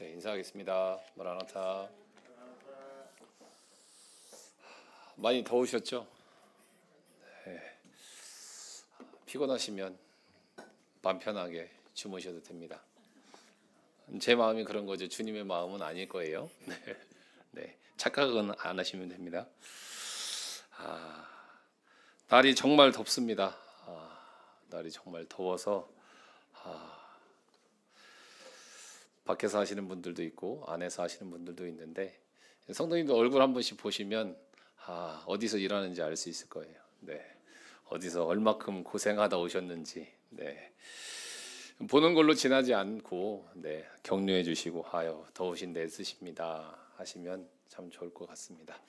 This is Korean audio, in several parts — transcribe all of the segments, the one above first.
네, 인사하겠습니다. 마라나타. 많이 더우셨죠? 네. 피곤하시면 맘 편하게 주무셔도 됩니다. 제 마음이 그런 거죠. 주님의 마음은 아닐 거예요. 네, 네. 착각은 안 하시면 됩니다. 날이 정말 덥습니다. 날이 정말 더워서 밖에서 하시는 분들도 있고 안에서 하시는 분들도 있는데 성도님들 얼굴 한 번씩 보시면 어디서 일하는지 알 수 있을 거예요. 네, 어디서 얼마큼 고생하다 오셨는지 보는 걸로 지나지 않고 격려해 주시고 더우신데 애쓰십니다 하시면 참 좋을 것 같습니다.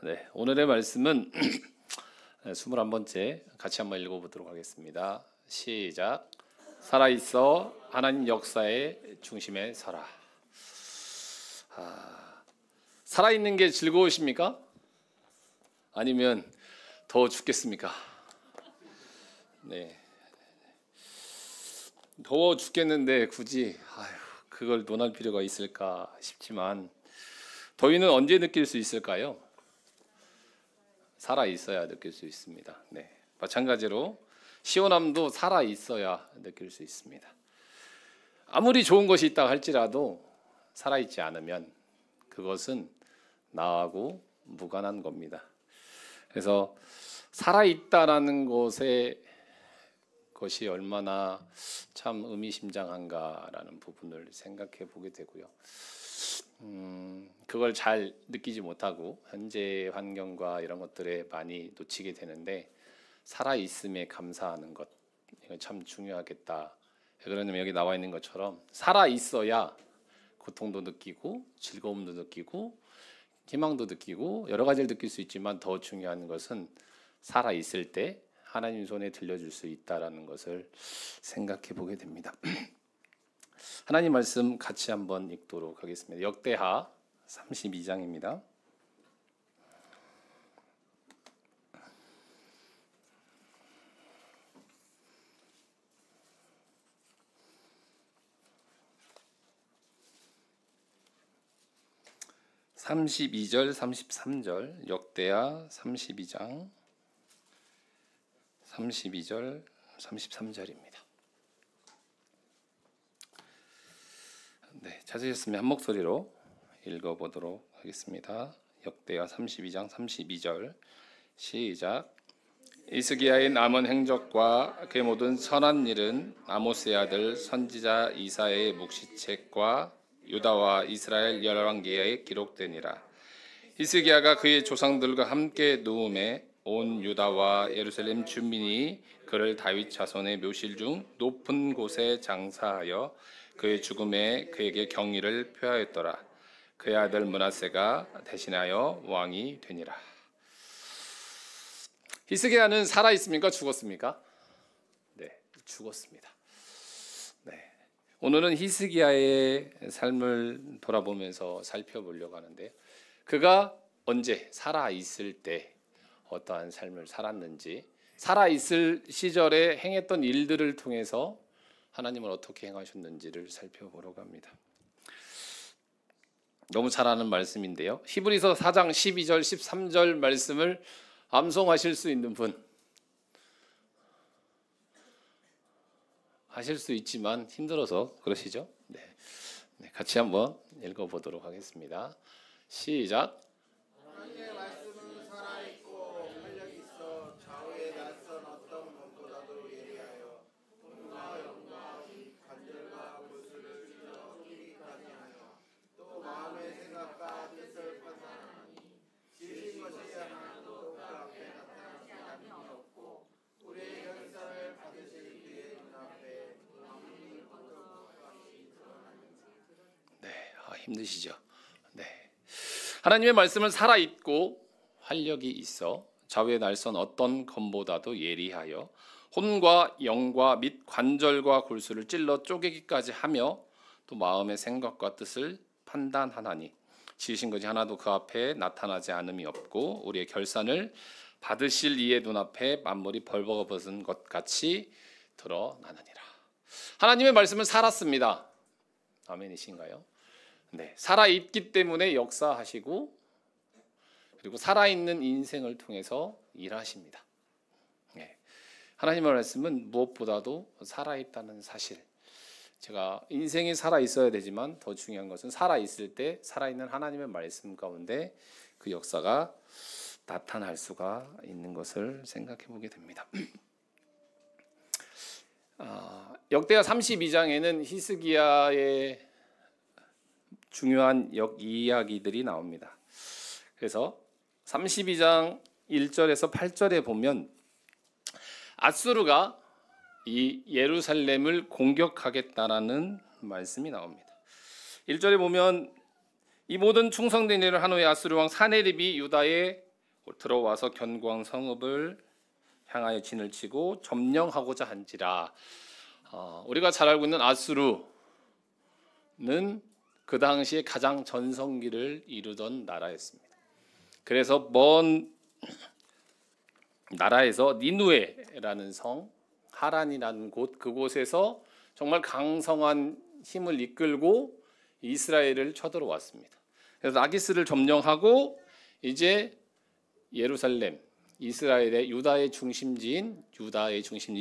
네, 오늘의 말씀은 21번째 같이 한번 읽어보도록 하겠습니다. 시작. 살아있어 하나님 역사의 중심에 서라. 살아있는 게 즐거우십니까? 아니면 더워 죽겠습니까? 네, 더워 죽겠는데 굳이 그걸 논할 필요가 있을까 싶지만 더위는 언제 느낄 수 있을까요? 살아 있어야 느낄 수 있습니다. 네, 마찬가지로 시원함도 살아 있어야 느낄 수 있습니다. 아무리 좋은 것이 있다 할지라도 살아 있지 않으면 그것은 나하고 무관한 겁니다. 그래서 살아 있다라는 것이 얼마나 참 의미심장한가라는 부분을 생각해 보게 되고요. 그걸 잘 느끼지 못하고 현재 환경과 이런 것들에 많이 놓치게 되는데 살아있음에 감사하는 것, 이건 참 중요하겠다. 그러면 여기 나와 있는 것처럼 살아있어야 고통도 느끼고 즐거움도 느끼고 희망도 느끼고 여러 가지를 느낄 수 있지만 더 중요한 것은 살아있을 때 하나님 손에 들려줄 수 있다는 것을 생각해 보게 됩니다. 하나님 말씀 같이 한번 읽도록 하겠습니다. 역대하 32장입니다. (32절) (33절) 역대하 32장 32절 33절입니다. 네, 찾으셨으면 한 목소리로 읽어보도록 하겠습니다. 역대하 32장 32절 시작. 히스기야의 남은 행적과 그의 모든 선한 일은 아모스의 아들 선지자 이사야의 묵시책과 유다와 이스라엘 열왕기에 기록되니라. 히스기야가 그의 조상들과 함께 누움에 온 유다와 예루살렘 주민이 그를 다윗 자손의 묘실 중 높은 곳에 장사하여 그의 죽음에 그에게 경의를 표하였더라. 그의 아들 므낫세가 대신하여 왕이 되니라. 히스기야는 살아 있습니까? 죽었습니까? 네, 죽었습니다. 네, 오늘은 히스기야의 삶을 돌아보면서 살펴보려고 하는데요. 그가 언제 살아 있을 때 어떠한 삶을 살았는지, 살아 있을 시절에 행했던 일들을 통해서 하나님은 어떻게 행하셨는지를 살펴보려고 합니다. 너무 잘 아는 말씀인데요. 히브리서 4장 12절 13절 말씀을 암송하실 수 있는 분, 하실 수 있지만 힘들어서 그러시죠? 네, 같이 한번 읽어보도록 하겠습니다. 시작. 하나님의 말씀은 살아있고 활력이 있어 좌우에 낯선 어떤 것보다도 예리하여 혼과 영과 관절과 골수를 찔러 끼기까지 하여 또 마음의 생각과 뜻을 판단하니 지으신 것이 하나도 그 앞에 나타나지 않음이 없고 우리의 결산을 받으실 그의 눈앞에 아무리 어떤 것같이 드러나는지. 네, 힘드시죠? 네. 하나님의 말씀은 살아있고 활력이 있어 좌우에 날선 어떤 검보다도 예리하여 혼과 영과 및 관절과 골수를 찔러 쪼개기까지 하며 또 마음의 생각과 뜻을 판단하나니 지으신 것이 하나도 그 앞에 나타나지 않음이 없고 우리의 결산을 받으실 이의 눈앞에 만물이 벌거벗은 것 같이 드러나느니라. 하나님의 말씀은 살았습니다. 아멘이신가요? 네, 살아있기 때문에 역사하시고 그리고 살아있는 인생을 통해서 일하십니다. 네, 하나님의 말씀은 무엇보다도 살아있다는 사실. 제가 인생이 살아있어야 되지만 더 중요한 것은 살아있을 때 살아있는 하나님의 말씀 가운데 그 역사가 나타날 수가 있는 것을 생각해 보게 됩니다. 역대하 32장에는 히스기야의 중요한 이야기들이 나옵니다. 그래서 32장 1절에서 8절에 보면 앗수르가 이 예루살렘을 공격하겠다라는 말씀이 나옵니다. 1절에 보면 이 모든 충성된 일을 한 후에 앗수르 왕 사네립이 유다에 들어와서 견고한 성읍을 향하여 진을 치고 점령하고자 한지라. 우리가 잘 알고 있는 앗수르는 그 당시에 가장 전성기를 이루던 나라였습니다. 그래서 먼 나라에서 니누에라는 성, 하란이라는 곳, 그곳에서 정말 강성한 힘을 이끌고 이스라엘을 쳐들어왔습니다. 그래서 라기스를 점령하고 이제 예루살렘, 이스라엘의 유다의 중심지인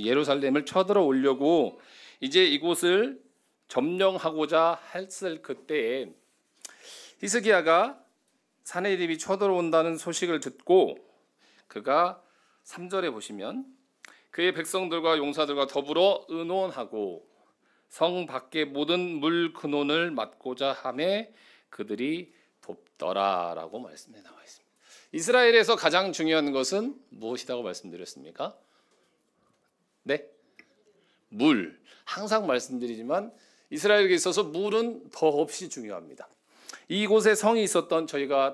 예루살렘을 쳐들어오려고 이제 이곳을 점령하고자 했을 그때에 히스기야가 사네립이 쳐들어온다는 소식을 듣고 그가 3절에 보시면 그의 백성들과 용사들과 더불어 의논하고 성 밖의 모든 물 근원을 막고자 하매 그들이 돕더라라고 말씀에 나와 있습니다. 이스라엘에서 가장 중요한 것은 무엇이라고 말씀드렸습니까? 네? 물. 항상 말씀드리지만 이스라엘에게 있어서 물은 더없이 중요합니다. 이곳에 성이 있었던 저희가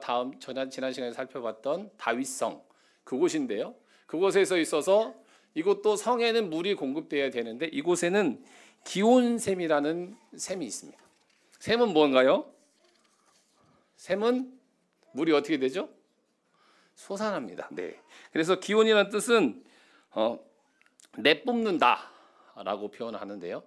지난 시간에 살펴봤던 다윗성 그곳인데요. 그곳에서 있어서 이곳도 성에는 물이 공급되어야 되는데 이곳에는 기온샘이라는 샘이 있습니다. 샘은 뭔가요? 샘은 물이 어떻게 되죠? 솟아납니다. 네. 그래서 기온이라는 뜻은 내뿜는다라고 표현하는데요.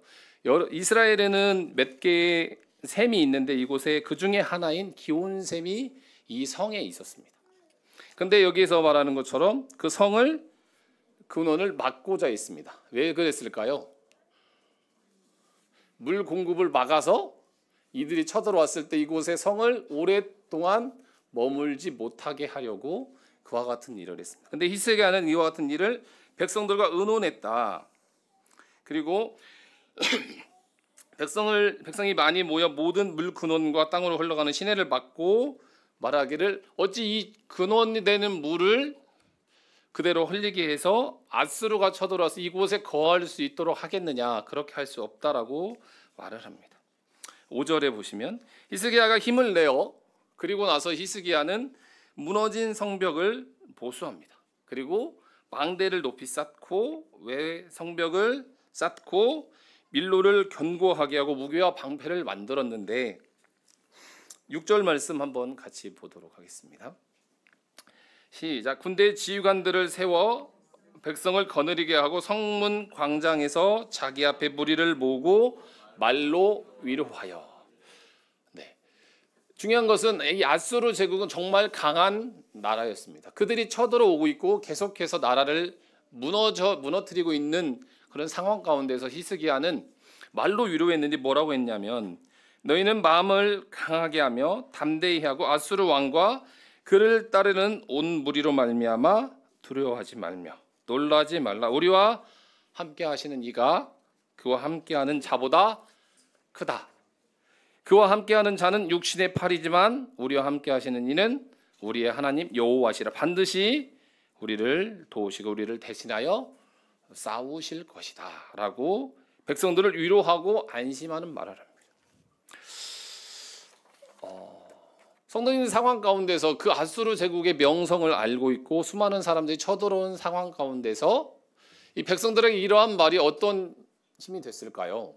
이스라엘에는 몇 개의 샘이 있는데 이곳에 그 중에 하나인 기온샘이 이 성에 있었습니다. 그런데 여기서 말하는 것처럼 그 성을 근원을 막고자 했습니다. 왜 그랬을까요? 물 공급을 막아서 이들이 쳐들어왔을 때 이곳에 성을 오랫동안 머물지 못하게 하려고 그와 같은 일을 했습니다. 그런데 히스기야는 이와 같은 일을 백성들과 의논했다. 그리고 백성이 많이 모여 모든 물 근원과 땅으로 흘러가는 시내를 막고 말하기를 어찌 이 근원이 되는 물을 그대로 흘리게 해서 앗수르가 쳐들어와서 이곳에 거할 수 있도록 하겠느냐, 그렇게 할 수 없다라고 말을 합니다. 5절에 보시면 히스기야가 힘을 내어 그리고 나서 히스기야는 무너진 성벽을 보수합니다. 그리고 망대를 높이 쌓고 외 성벽을 쌓고 밀로를 견고하게 하고 무기와 방패를 만들었는데 6절 말씀 한번 같이 보도록 하겠습니다. 시작. 군대 지휘관들을 세워 백성을 거느리게 하고 성문 광장에서 자기 앞에 무리를 모으고 말로 위로하여. 네. 중요한 것은 이 앗수르 제국은 정말 강한 나라였습니다. 그들이 쳐들어오고 있고 계속해서 나라를 무너뜨리고 있는 그런 상황 가운데서 히스기야는 말로 위로했는데 뭐라고 했냐면 너희는 마음을 강하게 하며 담대히 하고 앗수르 왕과 그를 따르는 온 무리로 말미암아 두려워하지 말며 놀라지 말라. 우리와 함께 하시는 이가 그와 함께하는 자보다 크다. 그와 함께하는 자는 육신의 팔이지만 우리와 함께하시는 이는 우리의 하나님 여호와시라. 반드시 우리를 도우시고 우리를 대신하여 싸우실 것이다 라고 백성들을 위로하고 안심하는 말을 합니다. 성도님 상황 가운데서 그 앗수르 제국의 명성을 알고 있고 수많은 사람들이 쳐들어온 상황 가운데서 이 백성들에게 이러한 말이 어떤 힘이 됐을까요?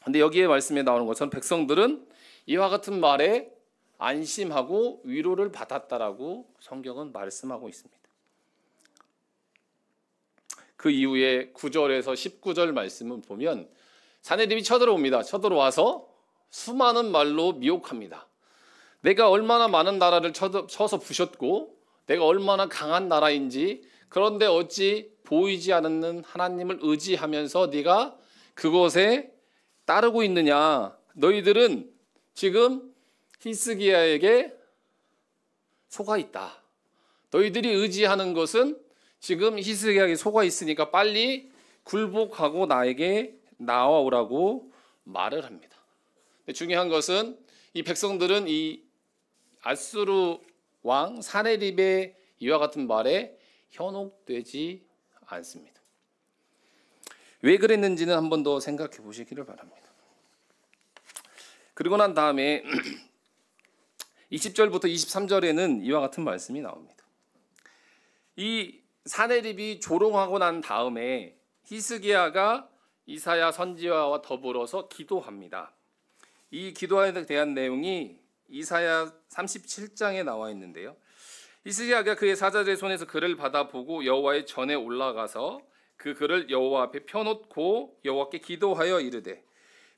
근데 여기에 말씀에 나오는 것처럼 백성들은 이와 같은 말에 안심하고 위로를 받았다라고 성경은 말씀하고 있습니다. 그 이후에 9절에서 19절 말씀을 보면 사내립이 쳐들어옵니다. 쳐들어와서 수많은 말로 미혹합니다. 내가 얼마나 많은 나라를 쳐서 부셨고 내가 얼마나 강한 나라인지, 그런데 어찌 보이지 않는 하나님을 의지하면서 네가 그곳에 따르고 있느냐. 너희들은 지금 히스기야에게 속아 있다. 너희들이 의지하는 것은 지금 히스기야에게 속아 있으니까 빨리 굴복하고 나에게 나와오라고 말을 합니다. 중요한 것은 이 백성들은 이 아수르 왕 사네립의 이와 같은 말에 현혹되지 않습니다. 왜 그랬는지는 한 번 더 생각해 보시기를 바랍니다. 그리고 난 다음에 20절부터 23절에는 이와 같은 말씀이 나옵니다. 이 사네립이 조롱하고 난 다음에 히스기야가 이사야 선지자와 더불어서 기도합니다. 이 기도에 대한 내용이 이사야 37장에 나와 있는데요. 히스기야가 그의 사자들의 손에서 글을 받아보고 여호와의 전에 올라가서 그 글을 여호와 앞에 펴놓고 여호와께 기도하여 이르되,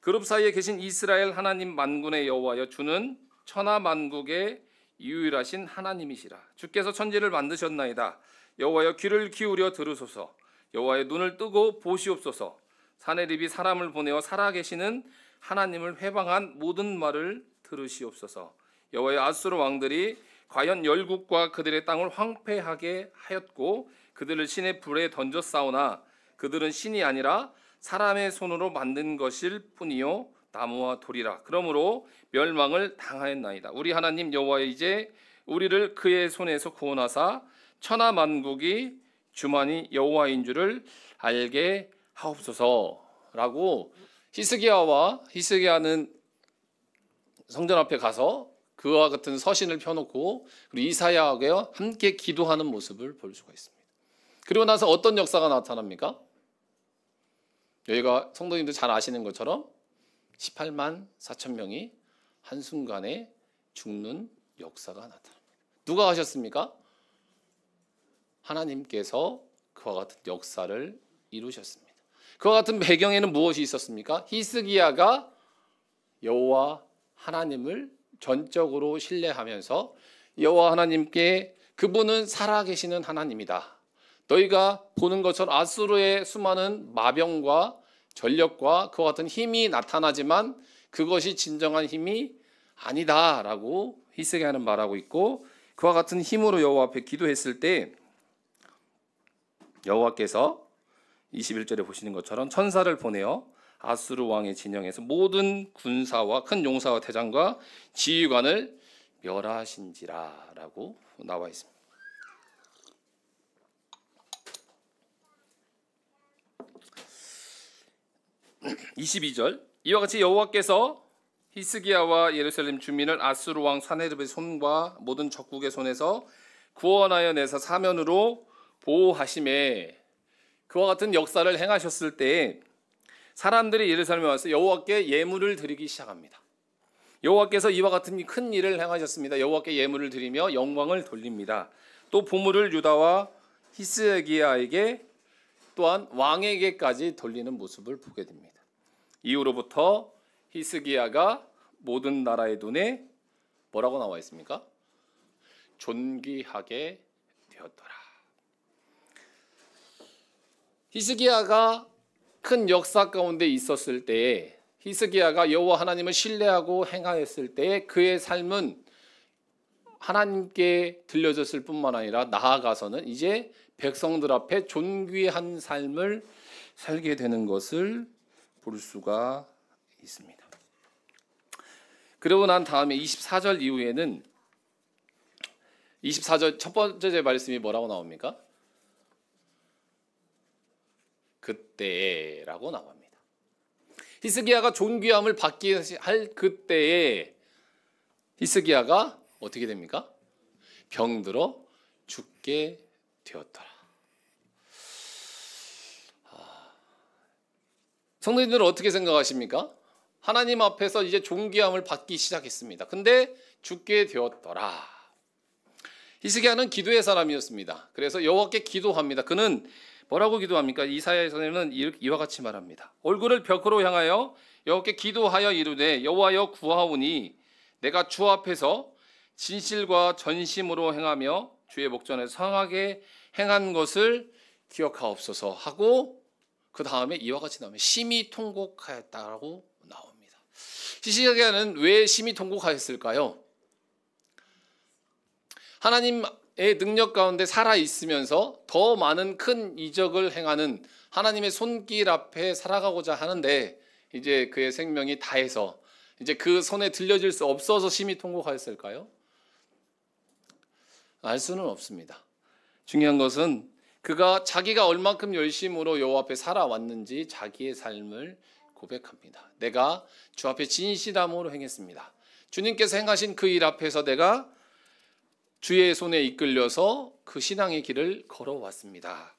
그룹 사이에 계신 이스라엘 하나님 만군의 여호와여, 주는 천하 만국의 유일하신 하나님이시라. 주께서 천지를 만드셨나이다. 여호와여, 귀를 기울여 들으소서. 여호와의 눈을 뜨고 보시옵소서. 사네립이 사람을 보내어 살아계시는 하나님을 회방한 모든 말을 들으시옵소서. 여호와의 아수르 왕들이 과연 열국과 그들의 땅을 황폐하게 하였고 그들을 신의 불에 던져 싸우나 그들은 신이 아니라 사람의 손으로 만든 것일 뿐이요 나무와 돌이라. 그러므로 멸망을 당하였나이다. 우리 하나님 여호와여, 이제 우리를 그의 손에서 구원하사 천하 만국이 주만이 여호와인 줄을 알게 하옵소서라고 히스기야는 성전 앞에 가서 그와 같은 서신을 펴놓고 그리고 이사야와 함께 기도하는 모습을 볼 수가 있습니다. 그리고 나서 어떤 역사가 나타납니까? 여기가 성도님들 잘 아시는 것처럼 18만 4천 명이 한순간에 죽는 역사가 나타납니다. 누가 하셨습니까? 하나님께서 그와 같은 역사를 이루셨습니다. 그와 같은 배경에는 무엇이 있었습니까? 히스기야가 여호와 하나님을 전적으로 신뢰하면서 여호와 하나님께, 그분은 살아계시는 하나님이다. 너희가 보는 것처럼 아수르의 수많은 마병과 전력과 그와 같은 힘이 나타나지만 그것이 진정한 힘이 아니다라고 히스기야는 말하고 있고, 그와 같은 힘으로 여호와 앞에 기도했을 때 여호와께서 21절에 보시는 것처럼 천사를 보내어 아수르 왕의 진영에서 모든 군사와 큰 용사와 대장과 지휘관을 멸하신지라라고 나와 있습니다. 22절, 이와 같이 여호와께서 히스기야와 예루살렘 주민을 아수르 왕 사네립의 손과 모든 적국의 손에서 구원하여 내사 사면으로 보호하심에, 그와 같은 역사를 행하셨을 때 사람들이 예루살렘에 와서 여호와께 예물을 드리기 시작합니다. 여호와께서 이와 같은 큰 일을 행하셨습니다. 여호와께 예물을 드리며 영광을 돌립니다. 또 보물을 유다와 히스기야에게 또한 왕에게까지 돌리는 모습을 보게 됩니다. 이후로부터 히스기야가 모든 나라의 눈에 뭐라고 나와 있습니까? 존귀하게 되었더라. 히스기야가 큰 역사 가운데 있었을 때에, 히스기야가 여호와 하나님을 신뢰하고 행하였을 때에 그의 삶은 하나님께 들려졌을 뿐만 아니라 나아가서는 이제 백성들 앞에 존귀한 삶을 살게 되는 것을 볼 수가 있습니다. 그러고 난 다음에 24절 이후에는 24절 첫 번째 말씀이 뭐라고 나옵니까? 그때라고 나옵니다. 히스기야가 존귀함을 받기 할 그때에 히스기야가 어떻게 됩니까? 병들어 죽게 되었더라. 성도님들은 어떻게 생각하십니까? 하나님 앞에서 이제 존귀함을 받기 시작했습니다. 근데 죽게 되었더라. 히스기야는 기도의 사람이었습니다. 그래서 여호와께 기도합니다. 그는 뭐라고 기도합니까? 이사야에서는 이와 같이 말합니다. 얼굴을 벽으로 향하여 여호와께 기도하여 이르되 여호와여 구하오니 내가 주 앞에서 진실과 전심으로 행하며 주의 목전에 성하게 행한 것을 기억하옵소서 하고 그 다음에 이와 같이 나오면 심히 통곡하였다라고 나옵니다. 히스기야는 왜 심히 통곡하였을까요? 하나님의 능력 가운데 살아 있으면서 더 많은 큰 이적을 행하는 하나님의 손길 앞에 살아가고자 하는데 이제 그의 생명이 다해서 이제 그 손에 들려질 수 없어서 심히 통곡하였을까요? 알 수는 없습니다. 중요한 것은 그가 자기가 얼만큼 열심으로 여호와 앞에 살아왔는지 자기의 삶을 고백합니다. 내가 주 앞에 진실함으로 행했습니다. 주님께서 행하신 그 일 앞에서 내가 주의 손에 이끌려서 그 신앙의 길을 걸어왔습니다.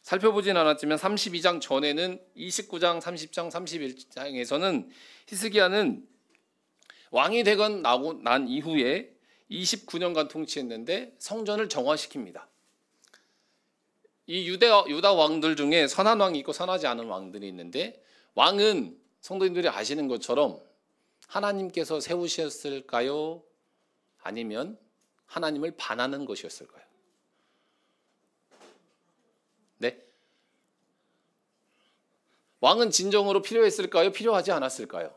살펴보진 않았지만 32장 전에는 29장, 30장, 31장에서는 히스기야는 왕이 되건 난 이후에 29년간 통치했는데 성전을 정화시킵니다. 이 유다 왕들 중에 선한 왕이 있고 선하지 않은 왕들이 있는데 왕은 성도님들이 아시는 것처럼 하나님께서 세우셨을까요? 아니면 하나님을 반하는 것이었을까요? 네? 왕은 진정으로 필요했을까요? 필요하지 않았을까요?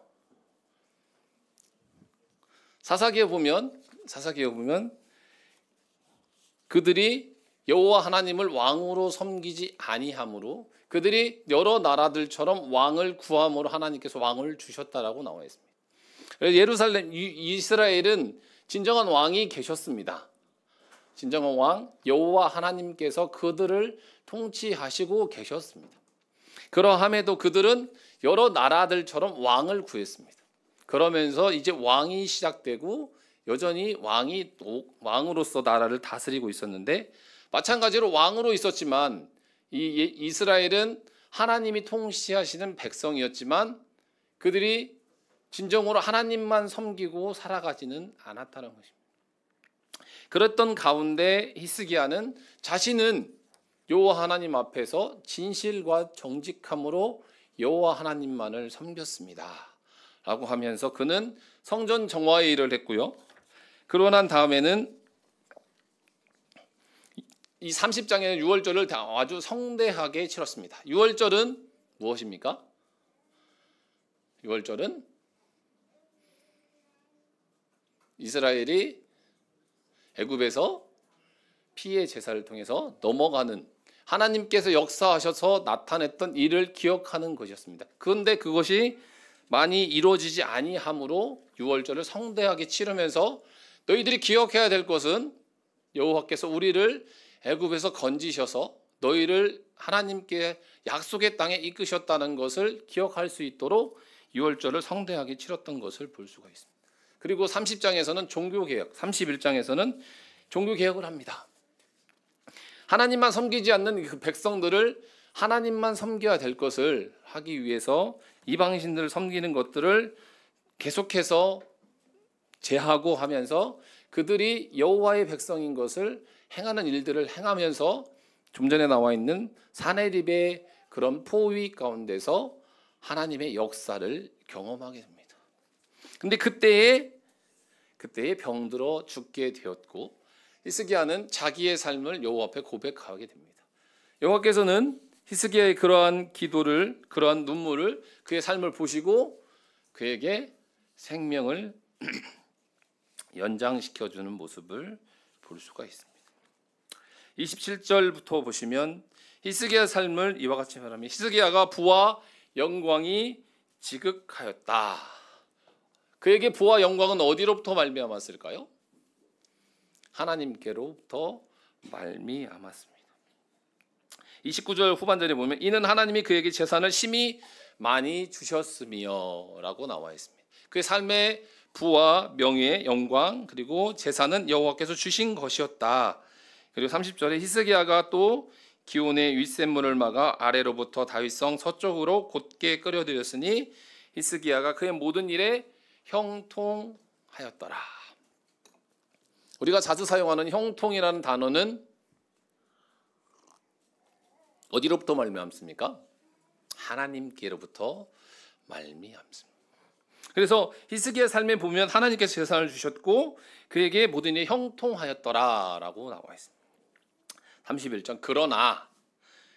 사사기에 보면 그들이 여호와 하나님을 왕으로 섬기지 아니함으로 그들이 여러 나라들처럼 왕을 구함으로 하나님께서 왕을 주셨다라고 나와 있습니다. 예루살렘 이스라엘은 진정한 왕이 계셨습니다. 진정한 왕 여호와 하나님께서 그들을 통치하시고 계셨습니다. 그러함에도 그들은 여러 나라들처럼 왕을 구했습니다. 그러면서 이제 왕이 시작되고 여전히 왕으로서 나라를 다스리고 있었는데 마찬가지로 왕으로 있었지만 이스라엘은 하나님이 통치하시는 백성이었지만 그들이 진정으로 하나님만 섬기고 살아가지는 않았다는 것입니다. 그랬던 가운데 히스기야는 자신은 여호와 하나님 앞에서 진실과 정직함으로 여호와 하나님만을 섬겼습니다 라고 하면서 그는 성전 정화의 일을 했고요. 그러고 난 다음에는 이 30장에는 유월절을 아주 성대하게 치렀습니다. 유월절은 무엇입니까? 유월절은 이스라엘이 애굽에서 피의 제사를 통해서 넘어가는 하나님께서 역사하셔서 나타냈던 일을 기억하는 것이었습니다. 그런데 그것이 많이 이루어지지 아니하므로 유월절을 성대하게 치르면서 너희들이 기억해야 될 것은 여호와께서 우리를 애굽에서 건지셔서 너희를 하나님께 약속의 땅에 이끄셨다는 것을 기억할 수 있도록 유월절을 성대하게 치렀던 것을 볼 수가 있습니다. 그리고 30장에서는 종교개혁, 31장에서는 종교개혁을 합니다. 하나님만 섬기지 않는 그 백성들을 하나님만 섬겨야 될 것을 하기 위해서 이방신들을 섬기는 것들을 계속해서 제하고 하면서 그들이 여호와의 백성인 것을 행하는 일들을 행하면서 좀 전에 나와 있는 사내립의 그런 포위 가운데서 하나님의 역사를 경험하게 됩니다. 근데 그때에 병들어 죽게 되었고 히스기야는 자기의 삶을 여호와 앞에 고백하게 됩니다. 여호와께서는 히스기야의 그러한 기도를, 그러한 눈물을, 그의 삶을 보시고 그에게 생명을 연장시켜주는 모습을 볼 수가 있습니다. 27절부터 보시면 히스기야 삶을 이와 같이 말합니다. 히스기야가 부와 영광이 지극하였다. 그에게 부와 영광은 어디로부터 말미암았을까요? 하나님께로부터 말미암았습니다. 29절 후반절에 보면 이는 하나님이 그에게 재산을 심히 많이 주셨으며 라고 나와 있습니다. 그의 삶의 부와 명예, 영광 그리고 재산은 여호와께서 주신 것이었다. 그리고 30절에 히스기야가 또 기온의 윗샘물을 막아 아래로부터 다윗성 서쪽으로 곧게 끌어들였으니 히스기야가 그의 모든 일에 형통하였더라. 우리가 자주 사용하는 형통이라는 단어는 어디로부터 말미암습니까? 하나님께로부터 말미암습니다. 그래서 히스기야 삶에 보면 하나님께서 재산을 주셨고 그에게 모든 일이 형통하였더라라고 나와 있습니다. 31절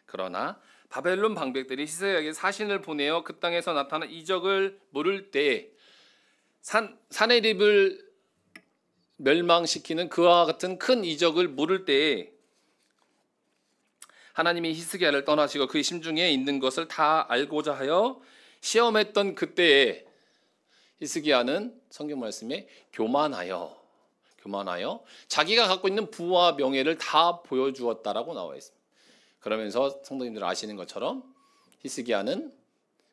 그러나 바벨론 방백들이 히스기야에게 사신을 보내어 그 땅에서 나타난 이적을 물을 때 사네립을 멸망시키는 그와 같은 큰 이적을 물을 때에 하나님이 히스기야를 떠나시고 그의 심중에 있는 것을 다 알고자 하여 시험했던 그때에 히스기야는 성경 말씀에 교만하여 자기가 갖고 있는 부와 명예를 다 보여주었다라고 나와 있습니다. 그러면서 성도님들 아시는 것처럼 히스기야는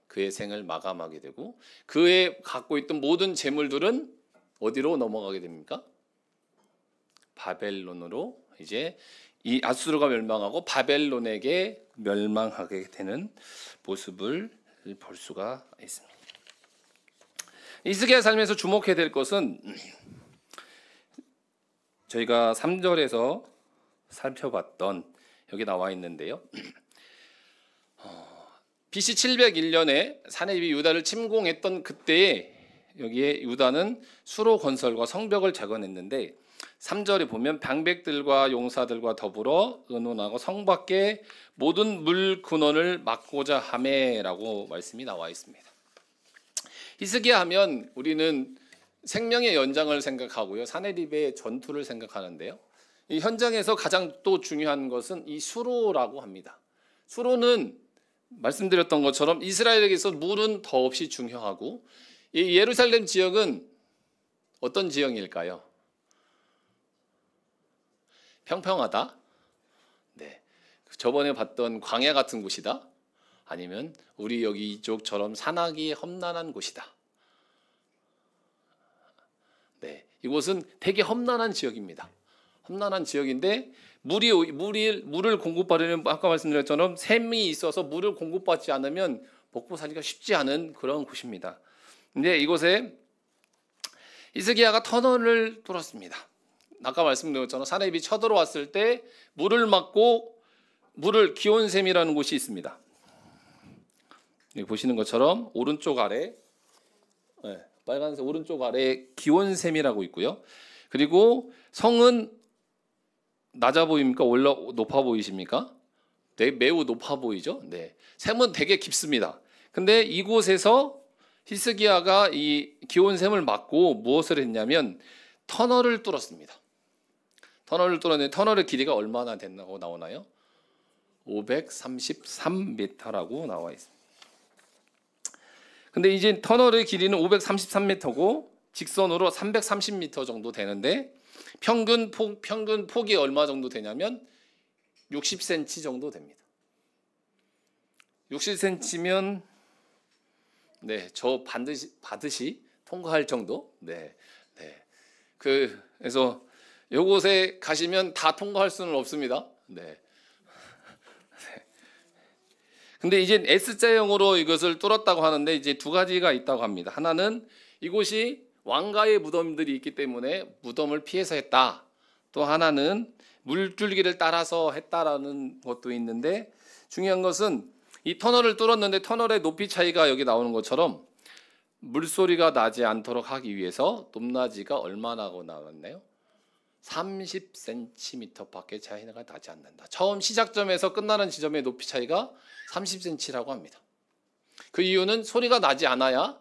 그의 생을 마감하게 되고 그의 갖고 있던 모든 재물들은 어디로 넘어가게 됩니까? 바벨론으로 이제 이 아수르가 멸망하고 바벨론에게 멸망하게 되는 모습을 볼 수가 있습니다. 히스기야 삶에서 주목해야 될 것은 저희가 3절에서 살펴봤던 여기 나와 있는데요. BC 701년에 사네립이 유다를 침공했던 그때에 여기에 유다는 수로 건설과 성벽을 재건했는데 3절에 보면 방백들과 용사들과 더불어 의논하고 성 밖에 모든 물 근원을 막고자 하매라고 말씀이 나와 있습니다. 히스기야 하면 우리는 생명의 연장을 생각하고요. 사네립의 전투를 생각하는데요. 이 현장에서 가장 또 중요한 것은 이 수로라고 합니다. 수로는 말씀드렸던 것처럼 이스라엘에게서 물은 더없이 중요하고 이 예루살렘 지역은 어떤 지형일까요? 평평하다? 네. 저번에 봤던 광야 같은 곳이다? 아니면 우리 여기 이쪽처럼 산악이 험난한 곳이다? 네. 이곳은 되게 험난한 지역입니다. 험난한 지역인데 물을 공급받으려면 아까 말씀드린 것처럼 샘이 있어서 물을 공급받지 않으면 먹고 살기가 쉽지 않은 그런 곳입니다. 근데 이곳에 히스기야가 터널을 뚫었습니다. 아까 말씀드린 것처럼 사네립이 쳐들어왔을 때 물을 막고 기온샘이라는 곳이 있습니다. 여기 보시는 것처럼 오른쪽 아래 빨간색 오른쪽 아래 기온샘이라고 있고요. 그리고 성은 낮아 보입니까? 높아 보이십니까? 네, 매우 높아 보이죠. 네, 샘은 되게 깊습니다. 근데 이곳에서 히스기야가 이 기온샘을 막고 무엇을 했냐면 터널을 뚫었습니다. 터널을 뚫었는데 터널의 길이가 얼마나 됐다고 나오나요? 533m라고 나와 있습니다. 근데 이제 터널의 길이는 533m고 직선으로 330m 정도 되는데 평균 폭이 얼마 정도 되냐면 60cm 정도 됩니다. 60cm면 네, 저 반드시 통과할 정도. 네. 그래서 이곳에 가시면 다 통과할 수는 없습니다. 네. 근데 이제 S자형으로 이것을 뚫었다고 하는데 이제 두 가지가 있다고 합니다. 하나는 이곳이 왕가의 무덤들이 있기 때문에 무덤을 피해서 했다. 또 하나는 물줄기를 따라서 했다라는 것도 있는데 중요한 것은 이 터널을 뚫었는데 터널의 높이 차이가 여기 나오는 것처럼 물소리가 나지 않도록 하기 위해서 높낮이가 얼마나 나왔나요? 30cm밖에 차이가 나지 않는다. 처음 시작점에서 끝나는 지점의 높이 차이가 30cm라고 합니다. 그 이유는 소리가 나지 않아야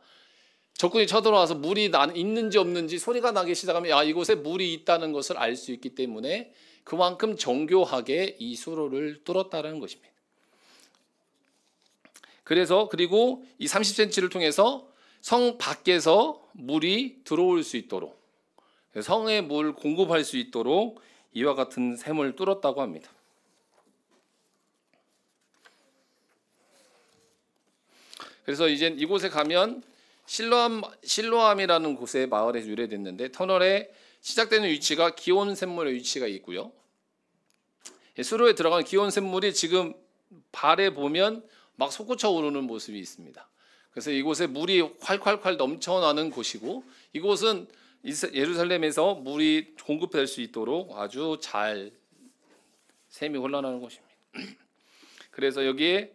적군이 쳐들어와서 물이 있는지 없는지 소리가 나기 시작하면 이곳에 물이 있다는 것을 알 수 있기 때문에 그만큼 정교하게 이 수로를 뚫었다는 것입니다. 그리고 이 30cm를 통해서 성 밖에서 물이 들어올 수 있도록 성에 물 공급할 수 있도록 이와 같은 샘을 뚫었다고 합니다. 그래서 이제 이곳에 가면 실로암이라는 곳의 마을에서 유래됐는데 터널의 시작되는 위치가 기온샘물의 위치가 있고요. 수로에 들어가는 기온샘물이 지금 발에 보면 막 솟구쳐 오르는 모습이 있습니다. 그래서 이곳에 물이 콸콸콸 넘쳐나는 곳이고 이곳은 예루살렘에서 물이 공급될 수 있도록 아주 잘 샘이 흘러나는 곳입니다. 그래서 여기에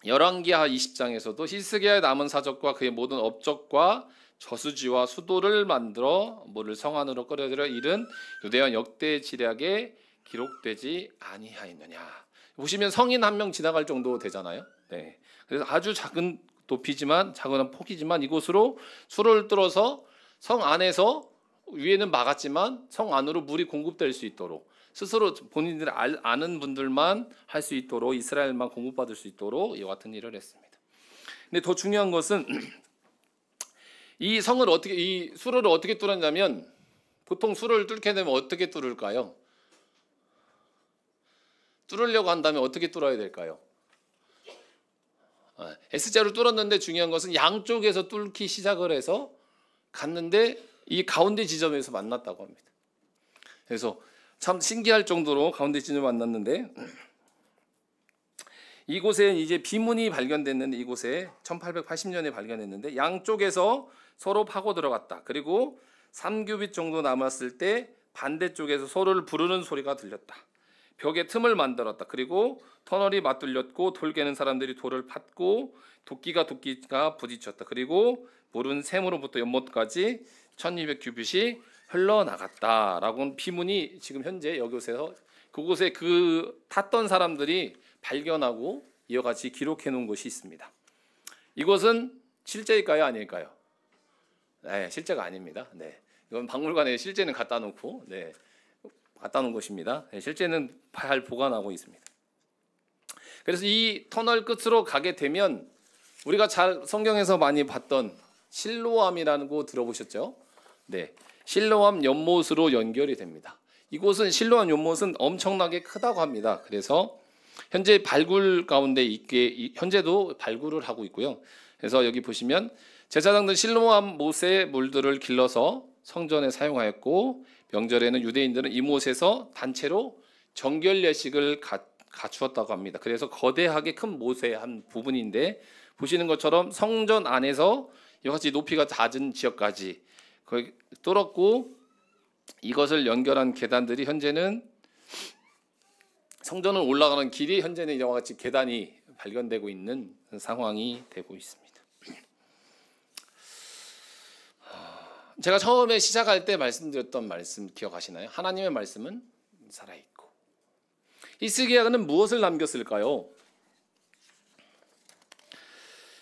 열왕기하 20장에서도 히스기야의 남은 사적과 그의 모든 업적과 저수지와 수도를 만들어 물을 성 안으로 끌어들여 이른 유대와 역대 지략에 기록되지 아니하였느냐. 보시면 성인 한 명 지나갈 정도 되잖아요. 네. 그래서 아주 작은 높이지만 작은 폭이지만 이곳으로 수로를 뚫어서 성 안에서 위에는 막았지만 성 안으로 물이 공급될 수 있도록 스스로 본인들이 아는 분들만 할 수 있도록 이스라엘만 공급받을 수 있도록 이와 같은 일을 했습니다. 근데 더 중요한 것은 이 성을 어떻게 이 수로를 어떻게 뚫었냐면 보통 수로를 뚫게 되면 어떻게 뚫을까요? 뚫으려고 한다면 어떻게 뚫어야 될까요? S자로 뚫었는데 중요한 것은 양쪽에서 뚫기 시작을 해서 갔는데 이 가운데 지점에서 만났다고 합니다. 그래서 참 신기할 정도로 가운데 지점에 만났는데 이곳에 이제 비문이 발견됐는데 이곳에 1880년에 발견했는데 양쪽에서 서로 파고 들어갔다. 그리고 3규빗 정도 남았을 때 반대쪽에서 서로를 부르는 소리가 들렸다. 벽에 틈을 만들었다. 그리고 터널이 맞들렸고 돌 깨는 사람들이 돌을 팠고 도끼가 부딪혔다. 그리고 물은 샘으로부터 연못까지 1200규빗이 흘러나갔다라고 피문이 지금 현재 여기서 그곳에 그 탔던 사람들이 발견하고 이와 같이 기록해 놓은 곳이 있습니다. 이곳은 실제일까요, 아닐까요? 네, 실제가 아닙니다. 네, 이건 박물관에 실제는 갖다 놓고 갖다 놓은 것입니다. 네, 실제는 잘 보관하고 있습니다. 그래서 이 터널 끝으로 가게 되면 우리가 잘 성경에서 많이 봤던 실로암이라는 곳 들어보셨죠? 네, 실로암 연못으로 연결이 됩니다. 이곳은 실로암 연못은 엄청나게 크다고 합니다. 그래서 현재 발굴 가운데 있게 현재도 발굴을 하고 있고요. 그래서 여기 보시면 제사장들 실로암 못의 물들을 길러서 성전에 사용하였고 명절에는 유대인들은 이못에서 단체로 정결 예식을 갖추었다고 합니다. 그래서 거대하게 큰 못의 한 부분인데 보시는 것처럼 성전 안에서 이와 같이 높이가 낮은 지역까지 거의 뚫었고 이것을 연결한 계단들이 현재는 성전을 올라가는 길이 현재는 이와 같이 계단이 발견되고 있는 상황이 되고 있습니다. 제가 처음에 시작할 때 말씀드렸던 말씀 기억하시나요? 하나님의 말씀은 살아있고 히스기야는 무엇을 남겼을까요?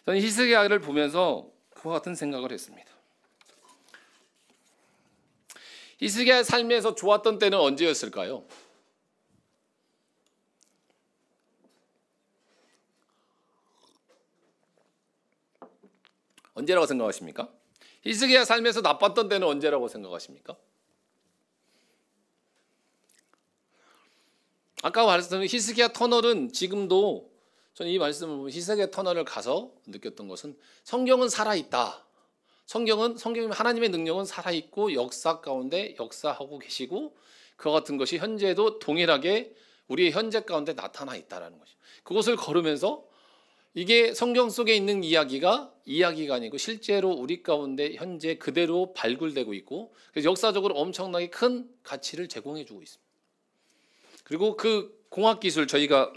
저는 히스기야를 보면서 그와 같은 생각을 했습니다. 히스기야의 삶에서 좋았던 때는 언제였을까요? 언제라고 생각하십니까? 히스기야 삶에서 나빴던 때는 언제라고 생각하십니까? 아까 말씀드린 히스기야 터널은 지금도 저는 이 말씀을 보면 히스기야 터널을 가서 느꼈던 것은 성경은 살아있다. 성경 하나님의 능력은 살아있고 역사 가운데 역사하고 계시고 그와 같은 것이 현재도 동일하게 우리의 현재 가운데 나타나 있다라는 것이죠. 그것을 걸으면서 이게 성경 속에 있는 이야기가 아니고 실제로 우리 가운데 현재 그대로 발굴되고 있고 그래서 역사적으로 엄청나게 큰 가치를 제공해 주고 있습니다. 그리고 그 공학기술 저희가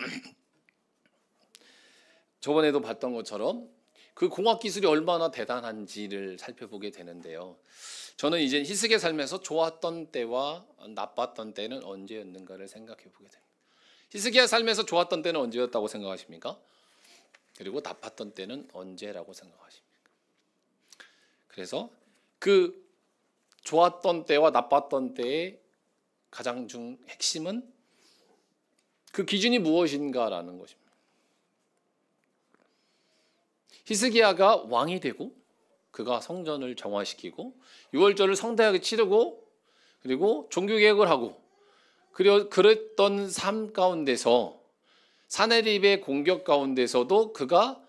저번에도 봤던 것처럼 그 공학기술이 얼마나 대단한지를 살펴보게 되는데요. 저는 이제 히스기야 삶에서 좋았던 때와 나빴던 때는 언제였는가를 생각해 보게 됩니다. 히스기야 삶에서 좋았던 때는 언제였다고 생각하십니까? 그리고 나빴던 때는 언제라고 생각하십니까? 그래서 그 좋았던 때와 나빴던 때의 가장 핵심은 그 기준이 무엇인가라는 것입니다. 히스기야가 왕이 되고 그가 성전을 정화시키고 유월절을 성대하게 치르고 그리고 종교개혁을 하고 그랬던 삶 가운데서 사네립의 공격 가운데서도 그가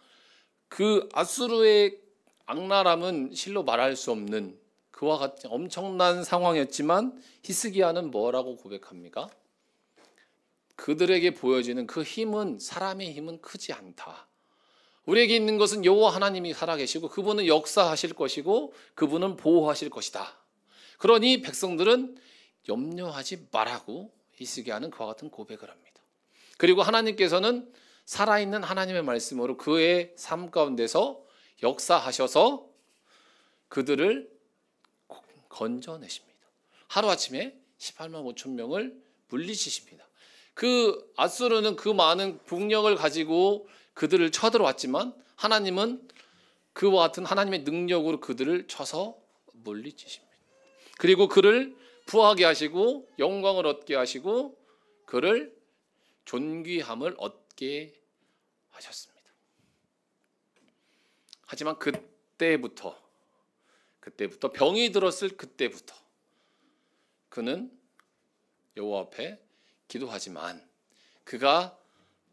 그 아수르의 악랄함은 실로 말할 수 없는 그와 같은 엄청난 상황이었지만 히스기야는 뭐라고 고백합니까? 그들에게 보여지는 그 힘은 사람의 힘은 크지 않다. 우리에게 있는 것은 여호와 하나님이 살아계시고 그분은 역사하실 것이고 그분은 보호하실 것이다. 그러니 백성들은 염려하지 말라고 히스기야는 그와 같은 고백을 합니다. 그리고 하나님께서는 살아있는 하나님의 말씀으로 그의 삶 가운데서 역사하셔서 그들을 건져내십니다. 하루아침에 18만 5천 명을 물리치십니다. 그 앗수르는 그 많은 국력을 가지고 그들을 쳐들어왔지만 하나님은 그와 같은 하나님의 능력으로 그들을 쳐서 물리치십니다. 그리고 그를 부하게 하시고 영광을 얻게 하시고 그를 존귀함을 얻게 하셨습니다. 하지만 그때부터 병이 들었을 그때부터 그는 여호와 앞에 기도하지만 그가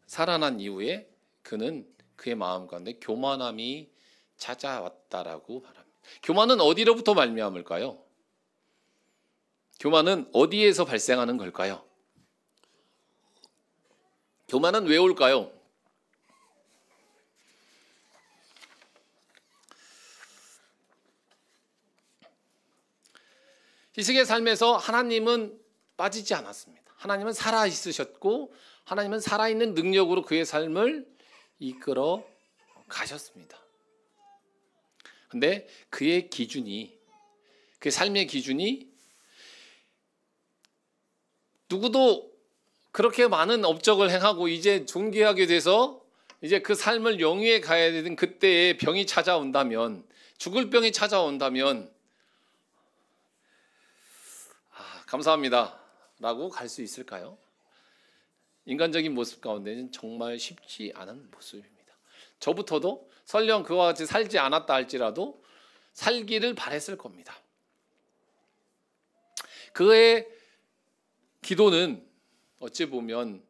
살아난 이후에 그는 그의 마음 가운데 교만함이 찾아왔다라고 말합니다. 교만은 어디로부터 말미암을까요? 교만은 어디에서 발생하는 걸까요? 교만은 왜 올까요? 히스기야의 삶에서 하나님은 빠지지 않았습니다. 하나님은 살아 있으셨고 하나님은 살아있는 능력으로 그의 삶을 이끌어 가셨습니다. 근데 그의 삶의 기준이 누구도 그렇게 많은 업적을 행하고 이제 존귀하게 돼서 이제 그 삶을 영위해 가야 되는 그때에 병이 찾아온다면, 죽을 병이 찾아온다면 감사합니다 라고 갈 수 있을까요? 인간적인 모습 가운데는 정말 쉽지 않은 모습입니다. 저부터도 설령 그와 같이 살지 않았다 할지라도 살기를 바랬을 겁니다. 그의 기도는 어찌 보면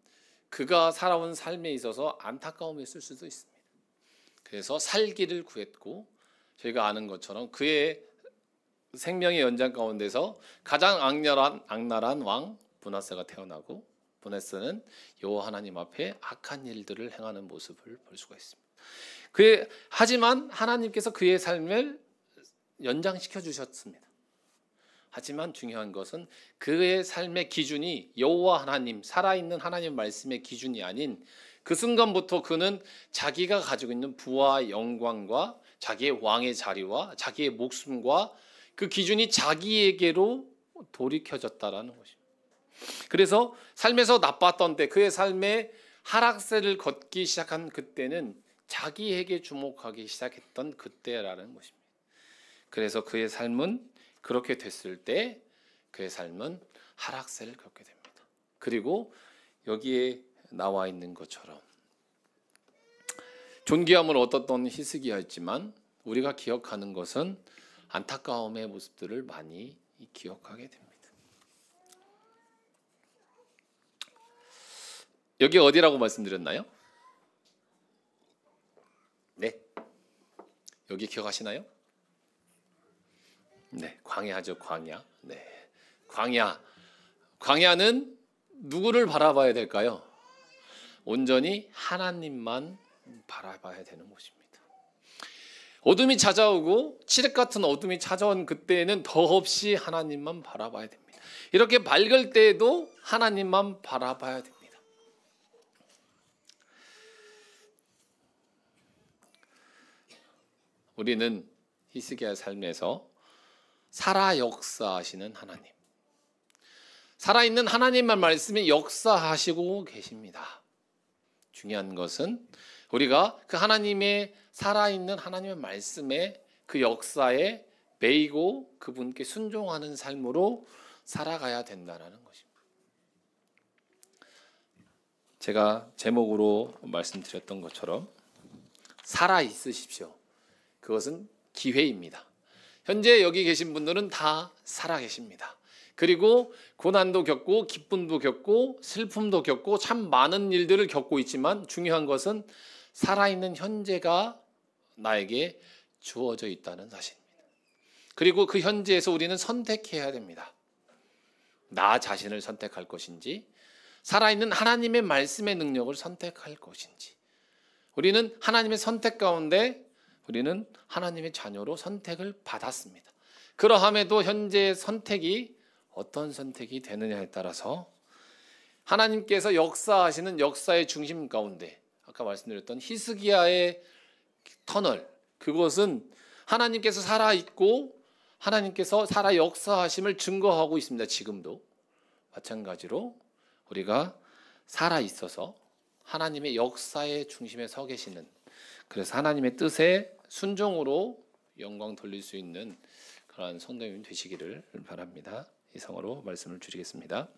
그가 살아온 삶에 있어서 안타까움이 있을 수도 있습니다. 그래서 살기를 구했고 저희가 아는 것처럼 그의 생명의 연장 가운데서 가장 악랄한 왕 브나스가 태어나고 브나스는 여호와 하나님 앞에 악한 일들을 행하는 모습을 볼 수가 있습니다. 하지만 하나님께서 그의 삶을 연장시켜 주셨습니다. 하지만 중요한 것은 그의 삶의 기준이 여호와 하나님, 살아있는 하나님 말씀의 기준이 아닌 그 순간부터 그는 자기가 가지고 있는 부와 영광과 자기의 왕의 자리와 자기의 목숨과 그 기준이 자기에게로 돌이켜졌다라는 것입니다. 그래서 삶에서 나빴던 때, 그의 삶의 하락세를 걷기 시작한 그때는 자기에게 주목하기 시작했던 그때라는 것입니다. 그래서 그의 삶은 그렇게 됐을 때 그의 삶은 하락세를 겪게 됩니다. 그리고 여기에 나와 있는 것처럼 존귀함을 얻었던 히스기야였지만 우리가 기억하는 것은 안타까움의 모습들을 많이 기억하게 됩니다. 여기 어디라고 말씀드렸나요? 네, 여기 기억하시나요? 네, 광야죠, 광야. 네, 광야는 누구를 바라봐야 될까요? 온전히 하나님만 바라봐야 되는 곳입니다. 어둠이 찾아오고 칠흑 같은 어둠이 찾아온 그때에는 더없이 하나님만 바라봐야 됩니다. 이렇게 밝을 때에도 하나님만 바라봐야 됩니다. 우리는 히스기야의 삶에서 살아 역사하시는 하나님, 살아있는 하나님만 말씀이 역사하시고 계십니다. 중요한 것은 우리가 그 하나님의 살아있는 하나님의 말씀에 그 역사에 매이고 그분께 순종하는 삶으로 살아가야 된다는 것입니다. 제가 제목으로 말씀드렸던 것처럼 살아 있으십시오. 그것은 기회입니다. 현재 여기 계신 분들은 다 살아 계십니다. 그리고 고난도 겪고 기쁨도 겪고 슬픔도 겪고 참 많은 일들을 겪고 있지만 중요한 것은 살아있는 현재가 나에게 주어져 있다는 사실입니다. 그리고 그 현재에서 우리는 선택해야 됩니다. 나 자신을 선택할 것인지 살아있는 하나님의 말씀의 능력을 선택할 것인지. 우리는 하나님의 선택 가운데 우리는 하나님의 자녀로 선택을 받았습니다. 그러함에도 현재의 선택이 어떤 선택이 되느냐에 따라서 하나님께서 역사하시는 역사의 중심 가운데 아까 말씀드렸던 히스기야의 터널, 그것은 하나님께서 살아있고 하나님께서 살아 역사하심을 증거하고 있습니다. 지금도 마찬가지로 우리가 살아있어서 하나님의 역사의 중심에 서 계시는, 그래서 하나님의 뜻에 순종으로 영광 돌릴 수 있는 그러한 성도님 되시기를 바랍니다. 이상으로 말씀을 줄이겠습니다.